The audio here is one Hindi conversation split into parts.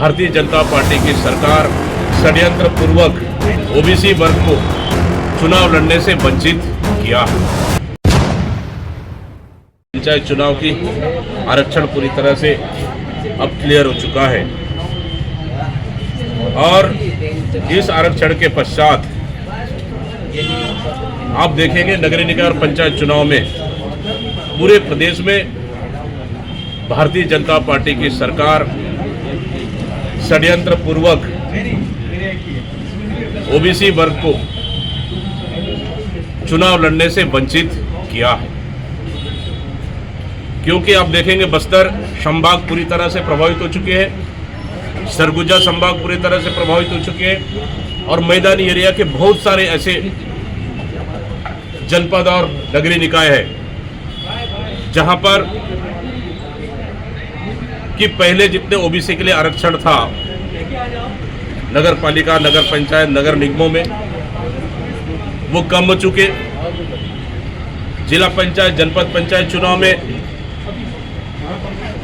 भारतीय जनता पार्टी की सरकार षड्यंत्र पूर्वक ओबीसी वर्ग को चुनाव लड़ने से वंचित किया। पंचायत चुनाव की आरक्षण पूरी तरह से अब क्लियर हो चुका है और इस आरक्षण के पश्चात आप देखेंगे नगरीय निकाय और पंचायत चुनाव में पूरे प्रदेश में भारतीय जनता पार्टी की सरकार षड्यंत्र पूर्वक ओबीसी वर्ग को चुनाव लड़ने से वंचित किया है। क्योंकि आप देखेंगे बस्तर संभाग पूरी तरह से प्रभावित हो चुके हैं, सरगुजा संभाग पूरी तरह से प्रभावित हो चुके हैं और मैदानी एरिया के बहुत सारे ऐसे जनपद और नगरीय निकाय है जहां पर कि पहले जितने ओबीसी के लिए आरक्षण था नगर पालिका, नगर पंचायत, नगर निगमों में वो कम हो चुके। जिला पंचायत, जनपद पंचायत चुनाव में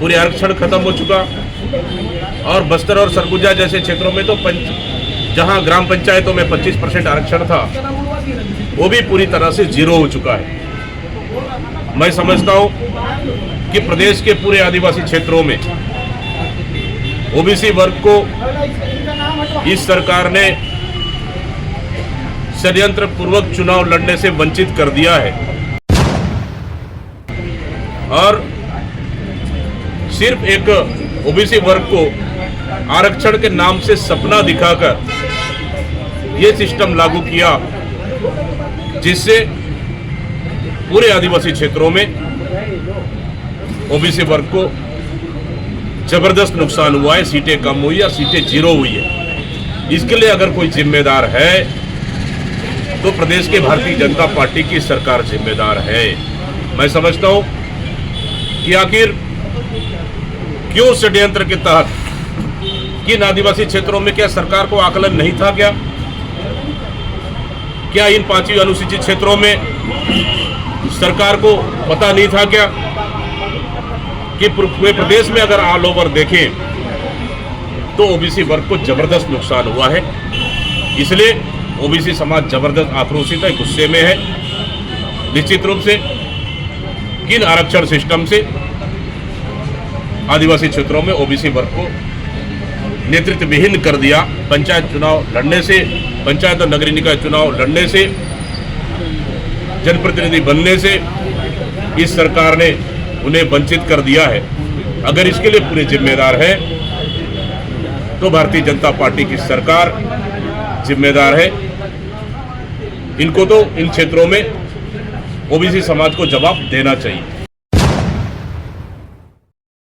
पूरे आरक्षण खत्म हो चुका और बस्तर और सरगुजा जैसे क्षेत्रों में तो जहां ग्राम पंचायतों में 25% आरक्षण था वो भी पूरी तरह से जीरो हो चुका है। मैं समझता हूं कि प्रदेश के पूरे आदिवासी क्षेत्रों में ओबीसी वर्ग को इस सरकार ने षड्यंत्र पूर्वक चुनाव लड़ने से वंचित कर दिया है और सिर्फ एक ओबीसी वर्ग को आरक्षण के नाम से सपना दिखाकर ये सिस्टम लागू किया जिससे पूरे आदिवासी क्षेत्रों में ओबीसी वर्ग को जबरदस्त नुकसान हुआ है। सीटें कम हुई या सीटें जीरो हुई है। इसके लिए अगर कोई जिम्मेदार है तो प्रदेश के भारतीय जनता पार्टी की सरकार जिम्मेदार है। मैं समझता हूं कि आखिर क्यों षड्यंत्र के तहत किन आदिवासी क्षेत्रों में क्या सरकार को आकलन नहीं था क्या इन 5वीं अनुसूचित क्षेत्रों में सरकार को पता नहीं था क्या कि पूरे प्रदेश में अगर ऑल ओवर देखें तो ओबीसी वर्ग को जबरदस्त नुकसान हुआ है। इसलिए ओबीसी समाज जबरदस्त आक्रोशित है, गुस्से में है। निश्चित रूप से किन आरक्षण सिस्टम से आदिवासी क्षेत्रों में ओबीसी वर्ग को नेतृत्व विहीन कर दिया। पंचायत चुनाव लड़ने से, पंचायत और नगरीय निकाय चुनाव लड़ने से, जनप्रतिनिधि बनने से इस सरकार ने उन्हें वंचित कर दिया है। अगर इसके लिए पूरे जिम्मेदार है तो भारतीय जनता पार्टी की सरकार जिम्मेदार है। इनको तो इन क्षेत्रों में ओबीसी समाज को जवाब देना चाहिए।